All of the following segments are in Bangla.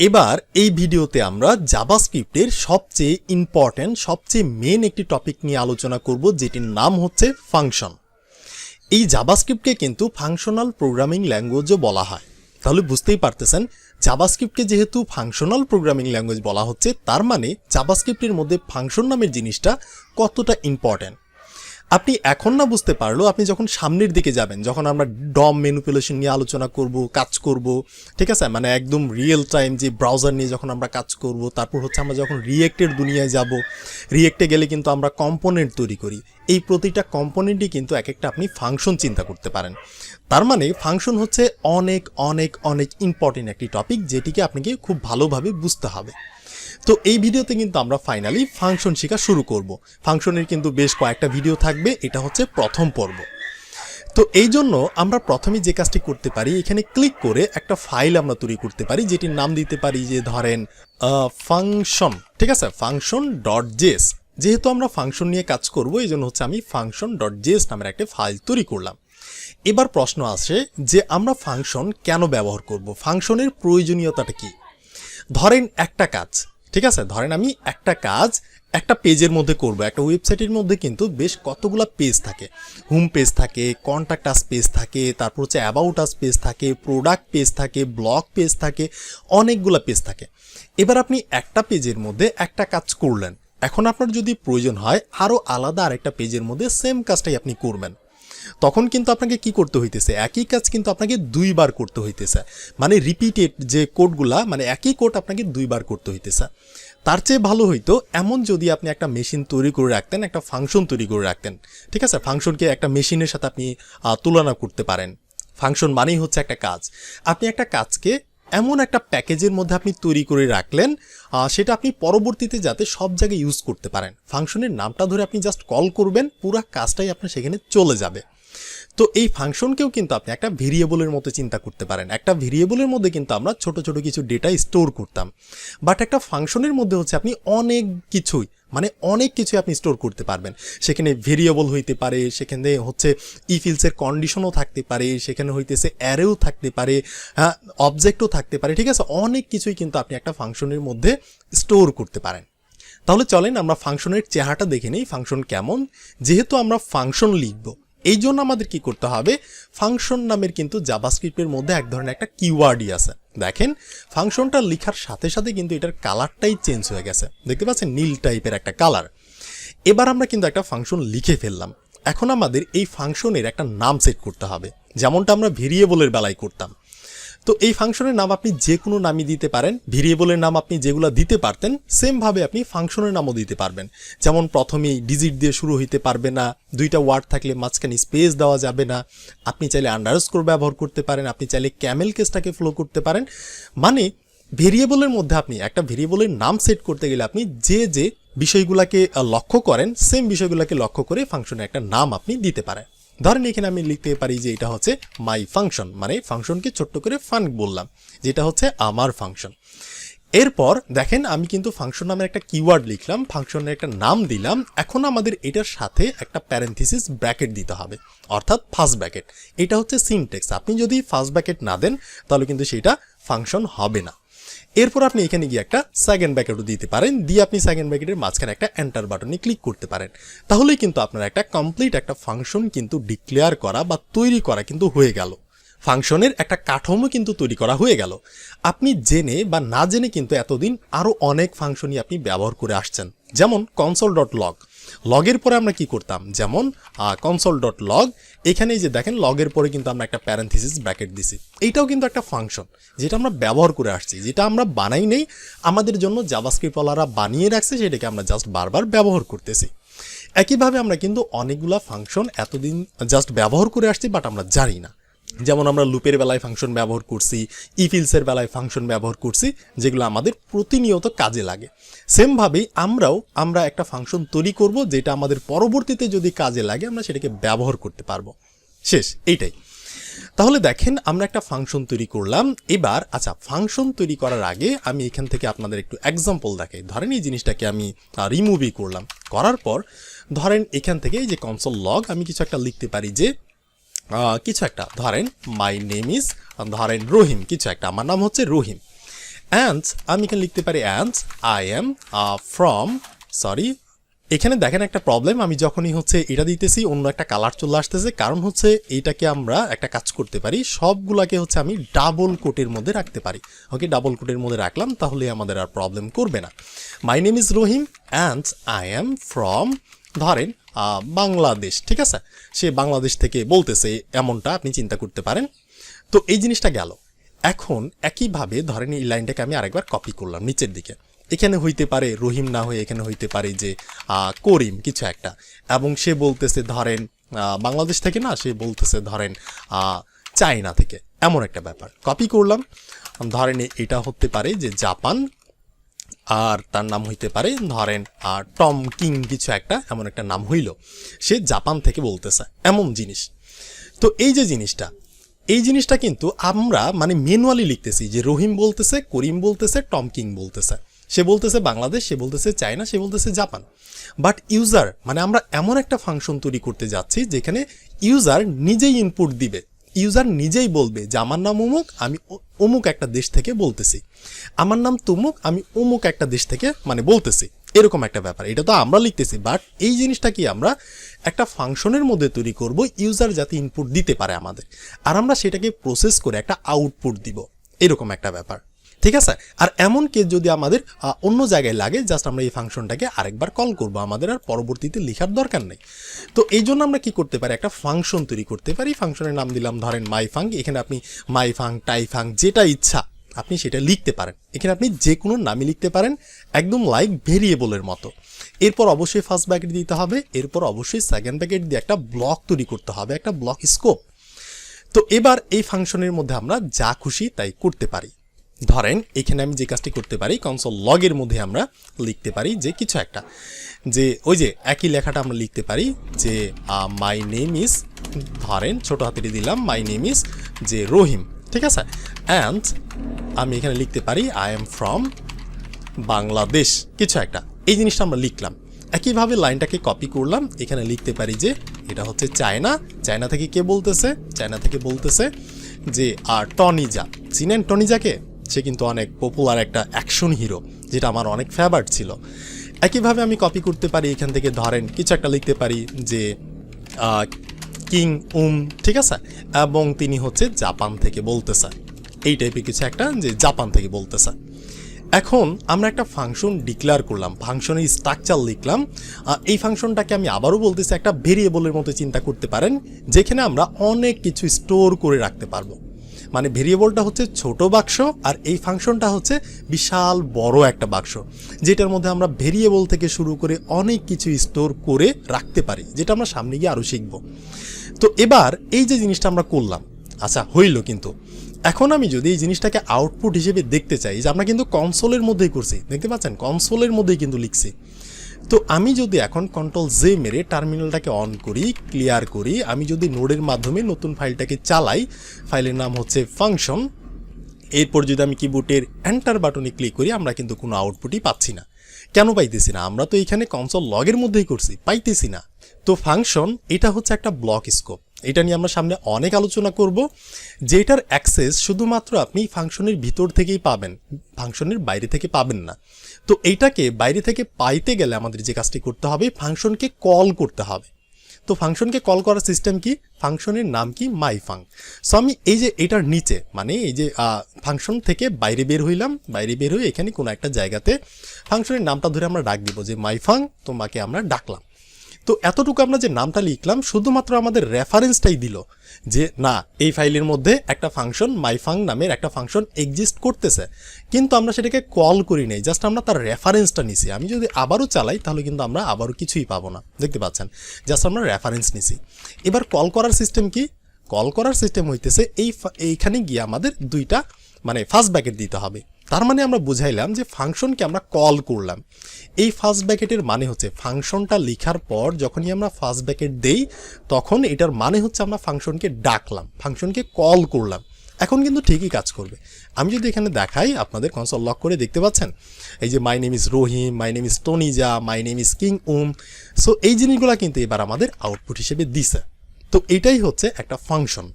এবার এই ভিডিওতে আমরা জাভাস্ক্রিপ্টের সবচেয়ে ইম্পর্ট্যান্ট সবচেয়ে মেন একটি টপিক নিয়ে আলোচনা করব, যেটির নাম হচ্ছে ফাংশন। এই জাভাস্ক্রিপ্টকে কিন্তু ফাংশনাল প্রোগ্রামিং ল্যাঙ্গুয়েজও বলা হয়। তাহলে বুঝতেই পারতেছেন, জাভাস্ক্রিপ্টকে যেহেতু ফাংশনাল প্রোগ্রামিং ল্যাঙ্গুয়েজ বলা হচ্ছে, তার মানে জাভাস্ক্রিপ্টের মধ্যে ফাংশন নামের জিনিসটা কতটা ইম্পর্ট্যান্ট আপনি এখন না বুঝতে পারলেও আপনি যখন সামনের দিকে যাবেন, যখন আমরা ডম ম্যানিপুলেশন নিয়ে আলোচনা করব, কাজ করব, ঠিক আছে, মানে একদম রিয়েল টাইম যে ব্রাউজার নিয়ে যখন আমরা কাজ করব, তারপর হচ্ছে আমরা যখন রিয়েক্টের দুনিয়ায় যাব, রিয়েক্টে গেলে কিন্তু আমরা কম্পোনেন্ট তৈরি করি। এই প্রতিটা কম্পোনেন্টই কিন্তু এক একটা আপনি ফাংশন চিন্তা করতে পারেন। তার মানে ফাংশন হচ্ছে অনেক অনেক অনেক ইম্পর্টেন্ট একটি টপিক, যেটিকে আপনাকে খুব ভালোভাবে বুঝতে হবে। তো এই ভিডিওতে কিন্তু আমরা ফাইনালি ফাংশন শেখা শুরু করব। ফাংশনের কিন্তু বেশ কয়েকটা ভিডিও থাকবে, এটা হচ্ছে প্রথম পর্ব। তো এই জন্য আমরা প্রথমে যে কাজটি করতে পারি, এখানে ক্লিক করে একটা ফাইল আমরা তৈরি করতে পারি, যেটির নাম দিতে পারি যে ধরেন ফাংশন, ঠিক আছে, ফাংশন ডট জেএস। যেহেতু আমরা ফাংশন নিয়ে কাজ করব, এই জন্য হচ্ছে আমি ফাংশন ডট জেএস নামের একটা ফাইল তৈরি করলাম। এবার প্রশ্ন আসে যে আমরা ফাংশন কেন ব্যবহার করব, ফাংশনের প্রয়োজনীয়তাটা কি। ধরেন একটা কাজ, ঠিক আছে, ধরেন আমি একটা কাজ একটা পেজের মধ্যে করব। একটা ওয়েবসাইটের মধ্যে কিন্তু বেশ কতগুলো পেজ থাকে, হোম পেজ থাকে, কন্ট্যাক্ট আস পেজ থাকে, তারপর হচ্ছে অ্যাবাউট আস পেজ থাকে, প্রোডাক্ট পেজ থাকে, ব্লগ পেজ থাকে, অনেকগুলো পেজ থাকে। এবার আপনি একটা পেজের মধ্যে একটা কাজ করলেন, এখন আপনার যদি প্রয়োজন হয় আরও আলাদা আরেকটা পেজের মধ্যে সেম কাজটাই আপনি করবেন, তখন কিন্তু আপনাকে কি করতে হইতেছে, একই কাজ কিন্তু আপনাকে দুইবার করতে হইতেছে। মানে রিপিটেড যে কোডগুলা, মানে একই কোড আপনাকে দুইবার করতে হইতেছে। তার চেয়ে ভালো হইতো এমন যদি আপনি একটা মেশিন তৈরি করে রাখতেন, একটা ফাংশন তৈরি করে রাখতেন, ঠিক আছে। ফাংশনকে একটা মেশিনের সাথে আপনি তুলনা করতে পারেন। ফাংশন মানেই হচ্ছে একটা কাজ। আপনি একটা কাজকে এমন একটা প্যাকেজের মধ্যে আপনি তৈরি করে রাখলেন, সেটা আপনি পরবর্তীতে যাতে সব জায়গায় ইউজ করতে পারেন। ফাংশনের নামটা ধরে আপনি জাস্ট কল করবেন, পুরো কাজটাই আপনার সেখানে চলে যাবে। তো এই ফাংশনকেও কিন্তু আপনি একটা ভেরিয়েবলের মতো চিন্তা করতে পারেন। একটা ভেরিয়েবলের মধ্যে কিন্তু আমরা ছোট ছোট কিছু ডেটা স্টোর করতাম, বাট একটা ফাংশনের মধ্যে হচ্ছে আপনি অনেক কিছুই, মানে অনেক কিছুই আপনি স্টোর করতে পারবেন। সেখানে ভেরিয়েবল হইতে পারে, সেখানে হচ্ছে ইফিলসের কন্ডিশনও থাকতে পারে, সেখানে হইতেছে অ্যারেও থাকতে পারে, হ্যাঁ, অবজেক্টও থাকতে পারে, ঠিক আছে। অনেক কিছুই কিন্তু আপনি একটা ফাংশনের মধ্যে স্টোর করতে পারেন। তাহলে চলেন আমরা ফাংশনের চেহারাটা দেখে নিই, ফাংশন কেমন। যেহেতু আমরা ফাংশন লিখব, এই জন্য আমাদের কি করতে হবে, ফাংশন নামের কিন্তু জাভাস্ক্রিপ্টের মধ্যে এক ধরনের একটা কিওয়ার্ডই আছে। দেখেন ফাংশনটা লেখার সাথে সাথে কিন্তু এটার কালারটাই চেঞ্জ হয়ে গেছে, দেখতে পাচ্ছেন, নীল টাইপের একটা কালার। এবার আমরা কিন্তু একটা ফাংশন লিখে ফেললাম। এখন আমাদের এই ফাংশনের একটা নাম সেট করতে হবে, যেমনটা আমরা ভেরিয়েবলের বেলায় করতাম। তো এই ফাংশনের নাম আপনি যে কোনো নামই দিতে পারেন। ভেরিয়েবলের নাম আপনি যেগুলো দিতে পারতেন, সেমভাবে আপনি ফাংশনের নামও দিতে পারবেন। যেমন প্রথমেই ডিজিট দিয়ে শুরু হইতে পারবে না, দুইটা ওয়ার্ড থাকলে মাঝখানে স্পেস দেওয়া যাবে না, আপনি চাইলে আন্ডারস্কোর ব্যবহার করতে পারেন, আপনি চাইলে ক্যামেল কেসটাকে ফলো করতে পারেন। মানে ভেরিয়েবলের মধ্যে আপনি একটা ভেরিয়েবলের নাম সেট করতে গেলে আপনি যে যে বিষয়গুলোকে লক্ষ্য করেন, সেম বিষয়গুলোকে লক্ষ্য করে ফাংশনের একটা নাম আপনি দিতে পারেন। ধরেন এখানে আমি লিখতে পারি যে এটা হচ্ছে মাই ফাংশন, মানে ফাংশনকে ছোট্ট করে ফান বললাম, যেটা হচ্ছে আমার ফাংশন। এরপর দেখেন আমি কিন্তু ফাংশন নামের একটা কিওয়ার্ড লিখলাম, ফাংশনের একটা নাম দিলাম। এখন আমাদের এটার সাথে একটা প্যারেনথিসিস ব্র্যাকেট দিতে হবে, অর্থাৎ ফার্স্ট ব্র্যাকেট। এটা হচ্ছে সিনট্যাক্স। আপনি যদি ফার্স্ট ব্র্যাকেট না দেন তাহলে কিন্তু সেটা ফাংশন হবে না। এরপর আপনি এখানে গিয়ে একটা সেকেন্ড ব্র্যাকেটও দিতে পারেন, দিয়ে আপনি সেকেন্ড ব্র্যাকেটের মাঝখানে একটা এন্টার বাটনে ক্লিক করতে পারেন। তাহলেই কিন্তু আপনার একটা কমপ্লিট একটা ফাংশন কিন্তু ডিক্লেয়ার করা বা তৈরি করা কিন্তু হয়ে গেল। ফাংশনের একটা কাঠামো কিন্তু তৈরি করা হয়ে গেল। আপনি জেনে বা না জেনে কিন্তু এতদিন আরও অনেক ফাংশনই আপনি ব্যবহার করে আসছেন, যেমন কনসোল ডট লগ। লগের পরে আমরা কি করতাম, যেমন কনসোল ডট লগ, এখানে যে দেখেন লগের পরে কিন্তু আমরা একটা প্যারেনথিসিস ব্র্যাকেট দিছি। এইটাও কিন্তু একটা ফাংশন, যেটা আমরা ব্যবহার করে আসছি, যেটা আমরা বানাই নেই, আমাদের জন্য জাভাস্ক্রিপ্টওয়ালারা বানিয়ে রাখছে, সেটাকে আমরা জাস্ট বারবার ব্যবহার করতেছি। একইভাবে আমরা কিন্তু অনেকগুলা ফাংশন এতদিন জাস্ট ব্যবহার করে আসছি, বাট আমরা জানি না। যেমন আমরা লুপের বেলায় ফাংশন ব্যবহার করছি, ইফিলসের বেলায় ফাংশন ব্যবহার করছি, যেগুলো আমাদের প্রতিনিয়ত কাজে লাগে। সেমভাবেই আমরা একটা ফাংশন তৈরি করব, যেটা আমাদের পরবর্তীতে যদি কাজে লাগে আমরা সেটাকে ব্যবহার করতে পারবো। শেষ, এইটাই। তাহলে দেখেন আমরা একটা ফাংশন তৈরি করলাম। এবার আচ্ছা, ফাংশন তৈরি করার আগে আমি এখান থেকে আপনাদের একটু এক্সাম্পল দেখাই। ধরেন এই জিনিসটাকে আমি রিমুভই করলাম, করার পর ধরেন এখান থেকে এই যে কনসোল লগ, আমি কিছু একটা লিখতে পারি যে কিছু একটা, ধরেন মাই নেম ইজ, ধরেন রহিম, কিছু একটা, আমার নাম হচ্ছে রহিম। অ্যান্ড আমি এখানে লিখতে পারি and I am from, sorry এখানে দেখেন একটা প্রবলেম, আমি যখনই হচ্ছে এটা দিতেছি অন্য একটা কালার চলে আসতেছে, কারণ হচ্ছে এইটাকে আমরা একটা কাজ করতে পারি, সবগুলাকে হচ্ছে আমি ডাবল কোটের মধ্যে রাখতে পারি। ওকে, ডাবল কোটের মধ্যে রাখলাম, তাহলে আমাদের আর প্রবলেম করবে না। মাই name is Rahim and I am from, ধরেন বাংলাদেশ, ঠিক আছে, সে বাংলাদেশ থেকে বলতেছে, এমনটা আপনি চিন্তা করতে পারেন। তো এই জিনিসটা গেল। এখন একইভাবে ধরেন এই লাইনটাকে আমি আরেকবার কপি করলাম নিচের দিকে, এখানে হইতে পারে রহিম না হয়ে এখানে হইতে পারে যে করিম কিছু একটা, এবং সে বলতেছে ধরেন বাংলাদেশ থেকে না, সে বলতেছে ধরেন চায়না থেকে, এমন একটা ব্যাপার কপি করলাম। ধরেন এটা হতে পারে যে জাপান, আর তার নাম হইতে পারে ধরেন টম কিং কিছু একটা, এমন একটা নাম হইল, সে জাপান থেকে বলতেছে এমন জিনিস। তো এই যে জিনিসটা, এই জিনিসটা কিন্তু আমরা মানে ম্যানুয়ালি লিখতেছি যে রহিম বলতেছে, করিম বলতেছে, টম কিং বলতেছে, সে বলতেছে বাংলাদেশ, সে বলতেছে চায়না, সে বলতেছে জাপান। বাট ইউজার মানে আমরা এমন একটা ফাংশন তৈরি করতে যাচ্ছি যেখানে ইউজার নিজেই ইনপুট দিবে, ইউজার নিজেই বলবে যে আমার নাম অমুক, আমি অমুক একটা দেশ থেকে বলতেছি, আমার নাম তুমুক, আমি অমুক একটা দেশ থেকে মানে বলতেছি, এরকম একটা ব্যাপার। এটা তো আমরা লিখতেছি, বাট এই জিনিসটা কি আমরা একটা ফাংশনের মধ্যে তৈরি করব, ইউজার যাতে ইনপুট দিতে পারে আমাদের, আর আমরা সেটাকে প্রসেস করে একটা আউটপুট দিব, এরকম একটা ব্যাপার, ঠিক আছে। আর এমন কেস যদি আমাদের অন্য জায়গায় লাগে, জাস্ট আমরা এই ফাংশনটাকে আরেকবার কল করব, আমাদের আর পরবর্তীতে লেখার দরকার নেই। তো এই জন্য আমরা কি করতে পারি, একটা ফাংশন তৈরি করতে পারি, ফাংশনের নাম দিলাম ধরেন মাই ফাং, এখানে আপনি মাই ফাং, টাই ফাং, যেটা ইচ্ছা আপনি সেটা লিখতে পারেন, এখানে আপনি যে কোনো নামই লিখতে পারেন, একদম লাইক ভেরিয়েবলের মতো। এরপর অবশ্যই ফার্স্ট ব্র্যাকেট দিতে হবে, এরপর অবশ্যই সেকেন্ড ব্র্যাকেট দিয়ে একটা ব্লক তৈরি করতে হবে, একটা ব্লক স্কোপ। তো এবার এই ফাংশনের মধ্যে আমরা যা খুশি তাই করতে পারি। ধরেন এখানে আমি যে কাজটি করতে পারি, কনসোল লগের মধ্যে আমরা লিখতে পারি যে কিছু একটা, যে ওই যে একই লেখাটা আমরা লিখতে পারি যে মাই নেম ইজ, ধরেন ছোট হাতেরই দিলাম, মাই নেম ইজ যে রহিম, ঠিক আছে, অ্যান্ড আমি এখানে লিখতে পারি আই এম ফ্রম বাংলাদেশ কিছু একটা, এই জিনিসটা আমরা লিখলাম। একইভাবে লাইনটাকে কপি করলাম, এখানে লিখতে পারি যে এটা হচ্ছে চায়না, চায়না থেকে কে বলতেছে, চায়না থেকে বলতেছে যে টনিজা, চিনেন টনিজাকে, সে কিন্তু অনেক পপুলার একটা অ্যাকশন হিরো, যেটা আমার অনেক ফেভারিট ছিল। একইভাবে আমি কপি করতে পারি, এখান থেকে ধরেন কিছু একটা লিখতে পারি যে কিং ঠিক আছে, এবং তিনি হচ্ছে জাপান থেকে বলতেছে, এই টাইপের কিছু একটা যে জাপান থেকে বলতেছে। এখন আমরা একটা ফাংশন ডিক্লেয়ার করলাম, ফাংশনের স্ট্রাকচার লিখলাম, এই ফাংশনটাকে আমি আবারও বলতেছি একটা ভেরিয়েবলের মতো চিন্তা করতে পারেন, যেখানে আমরা অনেক কিছু স্টোর করে রাখতে পারবো। মানে ভেরিয়েবলটা হচ্ছে ছোট বাক্স, আর এই ফাংশনটা হচ্ছে বিশাল বড় একটা বাক্স, যেটার মধ্যে আমরা ভেরিয়েবল থেকে শুরু করে অনেক কিছু স্টোর করে রাখতে পারি, যেটা আমরা সামনে গিয়ে আরও শিখব। তো এবার এই যে জিনিসটা আমরা করলাম, আচ্ছা হইল, কিন্তু এখন আমি যদি এই জিনিসটাকে আউটপুট হিসেবে দেখতে চাই, যে আমরা কিন্তু কনসোলের মধ্যেই করছি, দেখতে পাচ্ছেন কনসোলের মধ্যেই কিন্তু লিখছি। তো আমি যদি এখন কন্ট্রোল জে মেরে টার্মিনালটাকে অন করি, ক্লিয়ার করি, আমি যদি নোডের মাধ্যমে নতুন ফাইলটাকে চালাই, ফাইলের নাম হচ্ছে ফাংশন, এরপর যদি আমি কিবোর্ডের এন্টার বাটনে ক্লিক করি, আমরা কিন্তু কোনো আউটপুটই পাচ্ছি না। কেন পাইতেছি না? আমরা তো এখানে কনসোল লগের মধ্যেই করছি, পাইতেছি না। তো ফাংশন এটা হচ্ছে একটা ব্লক স্কোপ, এটা নিয়ে আমরা সামনে অনেক আলোচনা করব, যেটার অ্যাক্সেস শুধুমাত্র আপনি ফাংশনের ভিতর থেকেই পাবেন, ফাংশনের বাইরে থেকে পাবেন না। তো এইটাকে বাইরে থেকে পাইতে গেলে আমাদের যে কাজটি করতে হবে, ফাংশনকে কল করতে হবে। তো ফাংশনকে কল করার সিস্টেম কি, ফাংশনের নাম কি, মাই ফাং। সো আমি এই যে এটার নিচে মানে এই যে ফাংশন থেকে বাইরে বের হইলাম, বাইরে বের হয়ে এখানে কোনো একটা জায়গাতে ফাংশনের নামটা ধরে আমরা ডাক দিব যে মাই ফাং, তোমাকে আমরা ডাকলাম। তো এতটুকু আমরা যে নামটা লিখলাম শুধুমাত্র আমাদের রেফারেন্সটাই দিল যে না, এই ফাইলের মধ্যে একটা ফাংশন মাইফাং নামের একটা ফাংশন এক্সিস্ট করতেছে, কিন্তু আমরা সেটাকে কল করি নাই, জাস্ট আমরা তার রেফারেন্সটা নিছি। আমি যদি আবারও চালাই তাহলে কিন্তু আমরা আবারও কিছুই পাবো না, দেখতে পাচ্ছেন, জাস্ট আমরা রেফারেন্স নিছি। এবার কল করার সিস্টেম কি, কল করার সিস্টেম হইতেছে এইখানে গিয়ে আমাদের দুইটা মানে ফার্স্ট ব্র্যাকেট দিতে হবে। তার মানে আমরা বুঝাইলাম যে ফাংশনকে আমরা কল করলাম। এই ফার্স্ট ব্র্যাকেটের মানে হচ্ছে ফাংশনটা লেখার পর যখনই আমরা ফার্স্ট ব্র্যাকেট দেই, তখন এটার মানে হচ্ছে আমরা ফাংশনকে ডাকলাম, ফাংশনকে কল করলাম। এখন কিন্তু ঠিকই কাজ করবে। আমি যদি এখানে দেখাই, আপনাদের কনসোল লক করে দেখতে পাচ্ছেন, এই যে my name is Rahim, my name is টনিজা, my name is king so এই জিনিসগুলো কিন্তু এবার আমাদের আউটপুট হিসেবে দিছে। তো এটাই হচ্ছে একটা ফাংশন।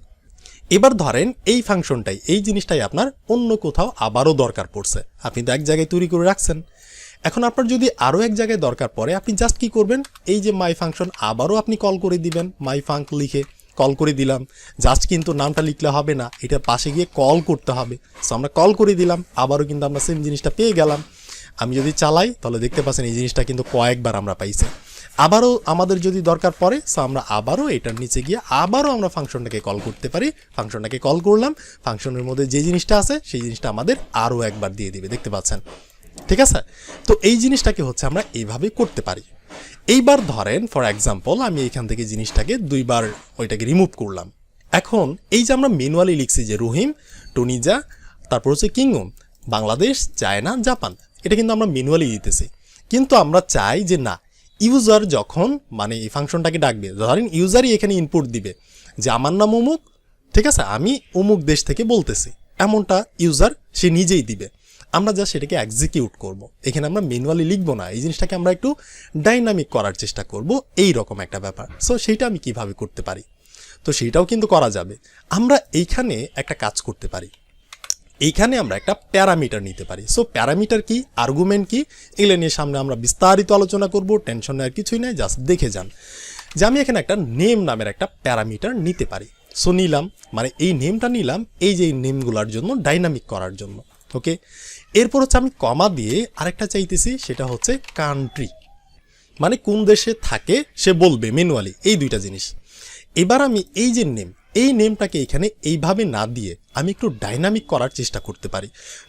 এবার ধরেন এই ফাংশনটাই, এই জিনিসটাই আপনার অন্য কোথাও আবারও দরকার পড়ছে, আপনি তো এক জায়গায় তৈরি করে রাখছেন। এখন আপনার যদি আরও এক জায়গায় দরকার পড়ে, আপনি জাস্ট কি করবেন, এই যে মাই ফাংশন আবারও আপনি কল করে দিবেন, মাই ফাংক লিখে কল করে দিলাম। জাস্ট কিন্তু নামটা লিখলে হবে না, এটা পাশে গিয়ে কল করতে হবে। সো আমরা কল করে দিলাম, আবারও কিন্তু আমরা সেম জিনিসটা পেয়ে গেলাম। আমি যদি চালাই তাহলে দেখতে পাচ্ছেন এই জিনিসটা কিন্তু কয়েকবার আমরা পাইছি। আবারও আমাদের যদি দরকার পড়ে, সো আমরা আবারও এটার নিচে গিয়ে আবারও আমরা ফাংশনটাকে কল করতে পারি। ফাংশনটাকে কল করলাম, ফাংশনের মধ্যে যে জিনিসটা আছে সেই জিনিসটা আমাদের আরও একবার দিয়ে দিবে, দেখতে পাচ্ছেন, ঠিক আছে। তো এই জিনিসটাকে হচ্ছে আমরা এইভাবে করতে পারি। এইবার ধরেন ফর এক্সাম্পল আমি এখান থেকে জিনিসটাকে দুইবার ওইটাকে রিমুভ করলাম। এখন এই যে আমরা ম্যানুয়ালি লিখছি যে রহিম, টুনিজা, তারপর হচ্ছে কিংগম, বাংলাদেশ, চায়না, জাপান, এটা কিন্তু আমরা ম্যানুয়ালি দিতেছি। কিন্তু আমরা চাই যে না, ইউজার যখন মানে এই ফাংশনটাকে ডাকবে, ধরেন ইউজারই এখানে ইনপুট দিবে যে আমার নাম অমুক, ঠিক আছে, আমি অমুক দেশ থেকে বলতেছি, এমনটা ইউজার সে নিজেই দিবে। আমরা যা সেটাকে এক্সিকিউট করব, এখানে আমরা ম্যানুয়ালি লিখবো না, এই জিনিসটাকে আমরা একটু ডাইনামিক করার চেষ্টা করব, এই রকম একটা ব্যাপার। সো সেইটা আমি কিভাবে করতে পারি, তো সেইটাও কিন্তু করা যাবে। আমরা এইখানে একটা কাজ করতে পারি, এইখানে আমরা একটা প্যারামিটার নিতে পারি। সো প্যারামিটার কি, আর্গুমেন্ট কি, এগুলো নিয়ে সামনে আমরা বিস্তারিত আলোচনা করব, টেনশন নেওয়ার কিছুই নেই, জাস্ট দেখে যান যে আমি এখানে একটা নেম নামের একটা প্যারামিটার নিতে পারি। সো নিলাম, মানে এই নেমটা নিলাম এই যে এই নেমগুলোর জন্য, ডাইনামিক করার জন্য, ওকে। এরপর হচ্ছে আমি কমা দিয়ে আরেকটা চাইতেছি, সেটা হচ্ছে কান্ট্রি, মানে কোন দেশে থাকে সে বলবে ম্যানুয়ালি, এই দুইটা জিনিস। এবার আমি এই যে নেম, এই নেমটাকে এখানে এইভাবে না দিয়ে আমি একটু ডাইনামিক করার চেষ্টা করতে পারি।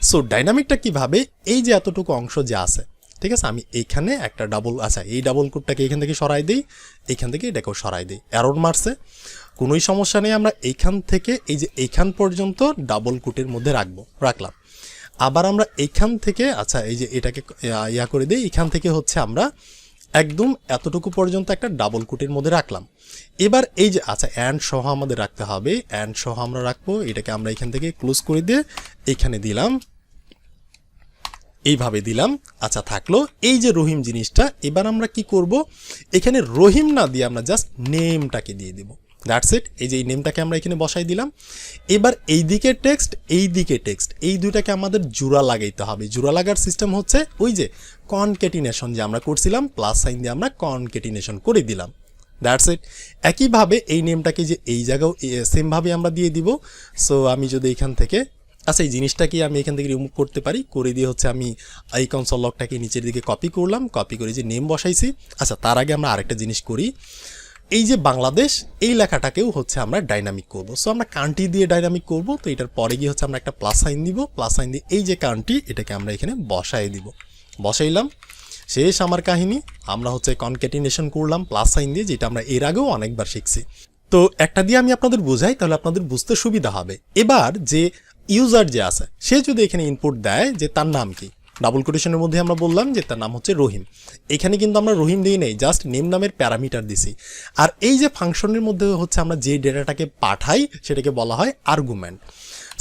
সো ডাইনামিকটা কিভাবে, এই যে এতটুকু অংশ যে আছে, ঠিক আছে, আমি এইখানে একটা ডাবল, আচ্ছা এই ডাবল কোটটাকে এখান থেকে সরাই দিই, এইখান থেকে এটাকেও সরাই দিই, এরর মারছে, কোনোই সমস্যা নেই, আমরা এইখান থেকে এই যে এইখান পর্যন্ত ডাবল কোটের মধ্যে রাখলাম। আবার আমরা এইখান থেকে, আচ্ছা এই যে এটাকে ইয়া করে দিই, এখান থেকে হচ্ছে আমরা একদম এতটুকু পর্যন্ত একটা ডাবল কোটের মধ্যে রাখলাম। এবার এই যে আচ্ছা অ্যান্ড সহ আমাদের রাখতে হবে, অ্যান্ড সহ আমরা রাখবো, এটাকে আমরা এখান থেকে ক্লোজ করে দিয়ে এখানে দিলাম, এইভাবে দিলাম। আচ্ছা থাকলো এই যে রহিম জিনিসটা। এবার আমরা কি করব, এখানে রহিম না দিয়ে আমরা জাস্ট নেমটাকে দিয়ে দিব, দ্যাটস ইট। এই যে এই নেমটাকে আমরা এখানে বসাই দিলাম। এবার এই দিকে টেক্সট, এই দিকে টেক্সট, এই দুইটাকে আমাদের জোড়া লাগাইতে হবে। জোড়া লাগার সিস্টেম হচ্ছে ওই যে কনকেটিনেশন যে আমরা করছিলাম, প্লাস সাইন দিয়ে আমরা কনকেটিনেশন করে দিলাম, দ্যাটস ইট। একইভাবে এই নেমটাকে যে এই জায়গাও সেমভাবে আমরা দিয়ে দিব। সো আমি যদি এখান থেকে, আচ্ছা এই জিনিসটাকে আমি এখান থেকে রিমুভ করতে পারি, করে দিয়ে হচ্ছে আমি এই কনসোল লকটাকে নিচের দিকে কপি করলাম, কপি করে যে নেম বসাইছি। আচ্ছা তার আগে আমরা আরেকটা জিনিস করি, এই যে বাংলাদেশ এই লেখাটাকেও হচ্ছে আমরা ডাইনামিক করব। সো আমরা কান্ট্রি দিয়ে ডাইনামিক করব। তো এটার পরে গিয়ে হচ্ছে আমরা একটা প্লাস সাইন দিব, প্লাস সাইন দিয়ে এই যে কান্ট্রি এটাকে আমরা এখানে বসাই দিব, বসাইলাম, শেষ আমার কাহিনী। আমরা হচ্ছে কনকেটিনেশন করলাম প্লাস সাইন দিয়ে, যেটা আমরা এর আগেও অনেকবার শিখছি। তো একটা দিয়ে আমি আপনাদের বোঝাই, তাহলে আপনাদের বুঝতে সুবিধা হবে। এবার যে ইউজার যে আছে সে যদি এখানে ইনপুট দেয় যে তার নাম কি, ডাবল কোটেশনের মধ্যে আমরা বললাম যে তার নাম হচ্ছে রহিম। এখানে কিন্তু আমরা রহিম দিই নেই, জাস্ট নেম নামের প্যারামিটার দিছি। আর এই যে ফাংশনের মধ্যে হচ্ছে আমরা যে ডেটাটাকে পাঠাই সেটাকে বলা হয় আর্গুমেন্ট।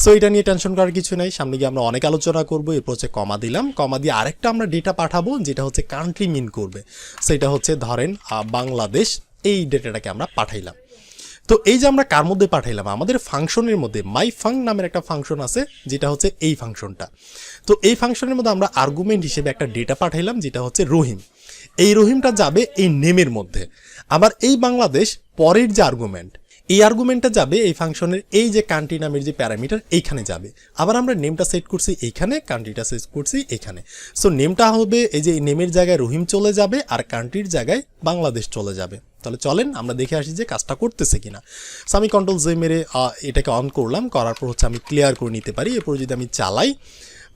সো এটা নিয়ে টেনশন করার কিছু নেই, সামনে গিয়ে আমরা অনেক আলোচনা করবো। এরপর হচ্ছে কমা দিলাম, কমা দিয়ে আরেকটা আমরা ডেটা পাঠাবো যেটা হচ্ছে কান্ট্রি মিন করবে। সেটা হচ্ছে ধরেন বাংলাদেশ, এই ডেটাটাকে আমরা পাঠাইলাম। তো এই যে আমরা কার মধ্যে পাঠাইলাম, আমাদের ফাংশনের মধ্যে মাই ফাং নামের একটা ফাংশন আছে, যেটা হচ্ছে এই ফাংশনটা। তো এই ফাংশনের মধ্যে আমরা আর্গুমেন্ট হিসেবে একটা ডেটা পাঠাইলাম যেটা হচ্ছে রহিম। এই রহিমটা যাবে এই নেমের মধ্যে। আবার এই বাংলাদেশ পরের যে আর্গুমেন্ট, এই আর্গুমেন্টটা যাবে এই ফাংশনের এই যে কান্ট্রি নামের যে প্যারামিটার এইখানে যাবে। আবার আমরা নেমটা সেট করছি এইখানে, কান্ট্রিটা সেট করছি এখানে। সো নেমটা হবে এই যে নেমের জায়গায় রহিম চলে যাবে, আর কান্ট্রির জায়গায় বাংলাদেশ চলে যাবে। তাহলে চলেন আমরা দেখে আসি যে কাজটা করতেছে কিনা। সো আমি কন্ট্রোল জে মেরে এটাকে অন করলাম, করার পর হচ্ছে আমি ক্লিয়ার করে নিতে পারি। এরপর যদি আমি চালাই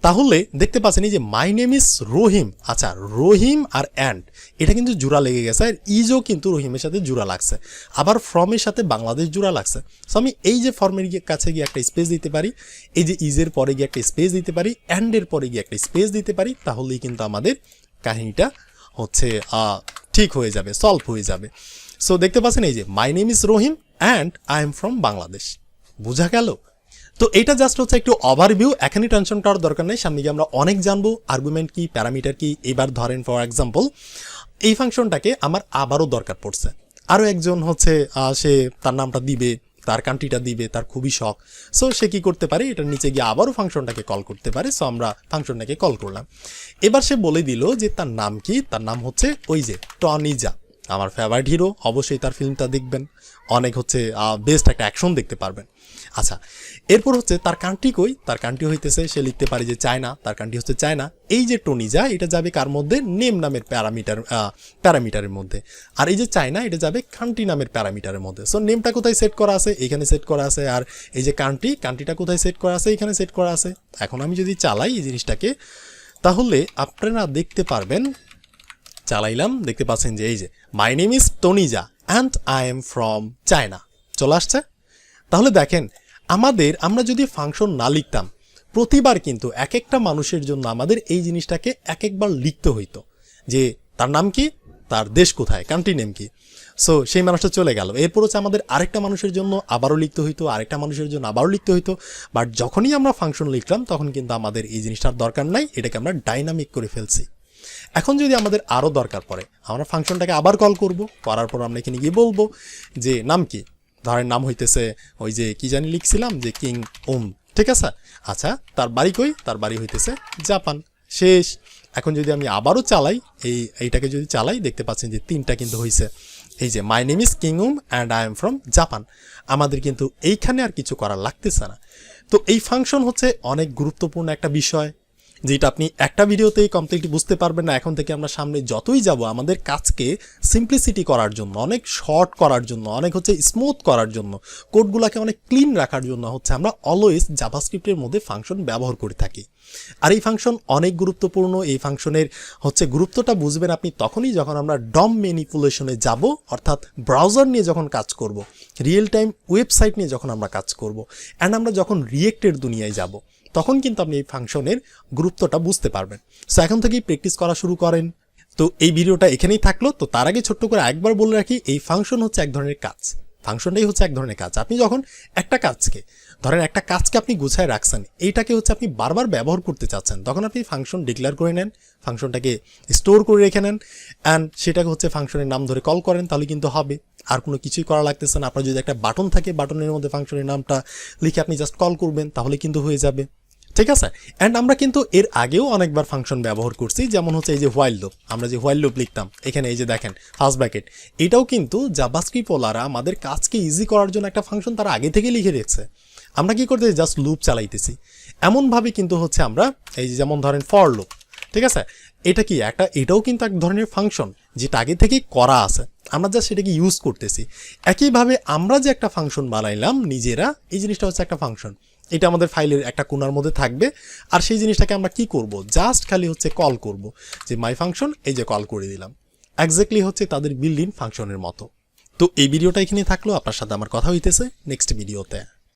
তাহলে দেখতে পাচ্ছেন এই যে মাই নেম ইজ রহিম। আচ্ছা রহিম আর অ্যান্ড এটা কিন্তু জোড়া লেগে গেছে, আর ইজও কিন্তু রহিমের সাথে জোড়া লাগছে, আবার ফর্মের সাথে বাংলাদেশ জোড়া লাগছে। সো আমি এই যে ফর্মের কাছে গিয়ে একটা স্পেস দিতে পারি, এই যে ইজের পরে গিয়ে একটা স্পেস দিতে পারি, অ্যান্ডের পরে গিয়ে একটা স্পেস দিতে পারি, তাহলেই কিন্তু আমাদের কাহিনীটা হচ্ছে ঠিক হয়ে যাবে, সলভ হয়ে যাবে। সো দেখতে পাচ্ছেন এই যে my name is Rahim and I am from Bangladesh, বোঝা গেল? তো এটা জাস্ট হচ্ছে একটু ওভারভিউ, এখানে টেনশন করার দরকার নেই, সামনে গিয়ে আমরা অনেক জানবো আর্গুমেন্ট কি, প্যারামিটার কি। এবার ধরেন ফর এক্সাম্পল এই ফাংশনটাকে আমার আবারও দরকার পড়ছে, আরও একজন হচ্ছে সে তার নামটা দিবে, তার কান্ট্রিটা দিবে, তার খুবই শখ। সো সে কী করতে পারে, এটার নিচে গিয়ে আবারও ফাংশনটাকে কল করতে পারে। সো আমরা ফাংশনটাকে কল করলাম। এবার সে বলে দিল যে তার নাম কি, তার নাম হচ্ছে ওই যে টনিজা, আমার ফেভারিট হিরো। অবশ্যই তার ফিল্মটা দেখবেন, অনেক হচ্ছে বেস্ট একটা অ্যাকশন দেখতে পারবেন। আচ্ছা, এরপর হচ্ছে তার কান্ট্রি কই, তার কান্ট্রি হইতেছে সে লিখতে পারে যে চায়না, তার কান্ট্রি হচ্ছে চায়না। এই যে টনিজা এটা যাবে কার মধ্যে, নেম নামের প্যারামিটারের মধ্যে, আর এই যে চায়না এটা যাবে কান্ট্রি নামের প্যারামিটারের মধ্যে। সো নেমটা কোথায় সেট করা আছে, এখানে সেট করা আছে, আর এই যে কান্ট্রিটা কোথায় সেট করা আছে, এখানে সেট করা আছে। এখন আমি যদি চালাই এই জিনিসটাকে, তাহলে আপনারা দেখতে পারবেন, চালাইলাম, দেখতে পাচ্ছেন যে এই যে মাই নেম ইজ টনিজা and I am from China চলে আসছে। তাহলে দেখেন আমরা যদি ফাংশন না লিখতাম, প্রতিবার কিন্তু এক একটা মানুষের জন্য আমাদের এই জিনিসটাকে এক একবার লিখতে হইতো যে তার নাম কি, তার দেশ কোথায়, কান্ট্রি নেম কি। সো সেই মানুষটা চলে গেল। এরপর হচ্ছে আমাদের আরেকটা মানুষের জন্য আবারও লিখতে হইতো, আরেকটা মানুষের জন্য আবারও লিখতে হইতো। বাট যখনই আমরা ফাংশন লিখলাম তখন কিন্তু আমাদের এই জিনিসটার দরকার নাই, এটাকে আমরা ডাইনামিক করে ফেলছি। এখন যদি আমাদের আরও দরকার পড়ে, আমরা ফাংশনটাকে আবার কল করব, করার পর আমরা এখানে গিয়ে বলবো যে নাম কি, ধরেন নাম হইতেছে ওই যে কি জানি লিখছিলাম যে কিং ওম, ঠিক আছে। আচ্ছা, তার বাড়ি কই, তার বাড়ি হইতেছে জাপান, শেষ। এখন যদি আমি আবারও চালাই, এইটাকে যদি চালাই, দেখতে পাচ্ছেন যে 3টা কিন্তু হয়েছে। এই যে my name is king Om and I am from Japan, আমাদের কিন্তু এইখানে আর কিছু করার লাগতেছে না। তো এই ফাংশন হচ্ছে অনেক গুরুত্বপূর্ণ একটা বিষয়, যেটা আপনি একটা ভিডিওতেই কমপ্লিটলি বুঝতে পারবেন না। এখন থেকে আমরা সামনে যতই যাব, আমাদের কাজকে সিম্পলিসিটি করার জন্য, অনেক শর্ট করার জন্য, অনেক হচ্ছে স্মুথ করার জন্য, কোডগুলোকে অনেক ক্লিন রাখার জন্য হচ্ছে আমরা অলওয়েজ জাভাস্ক্রিপ্টের মধ্যে ফাংশন ব্যবহার করে থাকি। আর এই ফাংশন অনেক গুরুত্বপূর্ণ। এই ফাংশনের হচ্ছে গুরুত্বটা বুঝবেন আপনি তখনই যখন আমরা ডম ম্যানিপুলেশনে যাব, অর্থাৎ ব্রাউজার নিয়ে যখন কাজ করব, রিয়েল টাইম ওয়েবসাইট নিয়ে যখন আমরা কাজ করব, অ্যান্ড আমরা যখন রিয়েক্টের দুনিয়ায় যাব, তখন কিন্তু আপনি এই ফাংশনের গুরুত্বটা বুঝতে পারবেন। সো এখন থেকেই প্র্যাকটিস করা শুরু করেন। তো এই ভিডিওটা এখানেই থাকলো। তো তার আগে ছোট্ট করে একবার বলে রাখি, এই ফাংশন হচ্ছে এক ধরনের কাজ, ফাংশনটাই হচ্ছে এক ধরনের কাজ। আপনি যখন একটা কাজকে, ধরেন একটা কাজকে আপনি গুছায় রাখছেন, এইটাকে হচ্ছে আপনি বারবার ব্যবহার করতে চাচ্ছেন, তখন আপনি ফাংশন ডিক্লেয়ার করে নেন, ফাংশনটাকে স্টোর করে রেখে নেন, অ্যান্ড সেটাকে হচ্ছে ফাংশনের নাম ধরে কল করেন, তাহলে কিন্তু হবে। আর কোনো কিছুই করা লাগতেছে না। আপনার যদি একটা বাটন থাকে, বাটনের মধ্যে ফাংশনের নামটা লিখে আপনি জাস্ট কল করবেন, তাহলে কিন্তু হয়ে যাবে, ঠিক আছে। অ্যান্ড আমরা কিন্তু এর আগেও অনেকবার ফাংশন ব্যবহার করছি, যেমন হচ্ছে এই যে হোয়াইল লুপ, আমরা যে হোয়াইল লুপ লিখতাম, এখানে এই যে দেখেন ফার্স্ট ব্র্যাকেট, এটাও কিন্তু জাভাস্ক্রিপ্ট ওলারা আমাদের কাজকে ইজি করার জন্য একটা ফাংশন তারা আগে থেকে লিখে রেখেছে। আমরা কি করতেছি, জাস্ট লুপ চালাইতেছি। এমনভাবে কিন্তু হচ্ছে আমরা এই যে যেমন ধরেন ফর লুপ, ঠিক আছে, এটা কি এটাও কিন্তু এক ধরনের ফাংশন যেটা আগে থেকেই করা আছে, আমরা জাস্ট সেটাকে ইউজ করতেছি। একইভাবে আমরা যে একটা ফাংশন বানাইলাম নিজেরা, এই জিনিসটা হচ্ছে একটা ফাংশন, এটা আমাদের ফাইলের একটা কোণার মধ্যে থাকবে। আর সেই জিনিসটাকে আমরা কি করব, জাস্ট খালি হচ্ছে কল করব, যে মাই ফাংশন, এই যে কল করে দিলাম। এক্স্যাক্টলি হচ্ছে তাদের বিল্ড ইন ফাংশনের মতো। তো এই ভিডিওটা এখানে থাকলো, আপনার সাথে আমার কথা হইতেছে নেক্সট ভিডিওতে।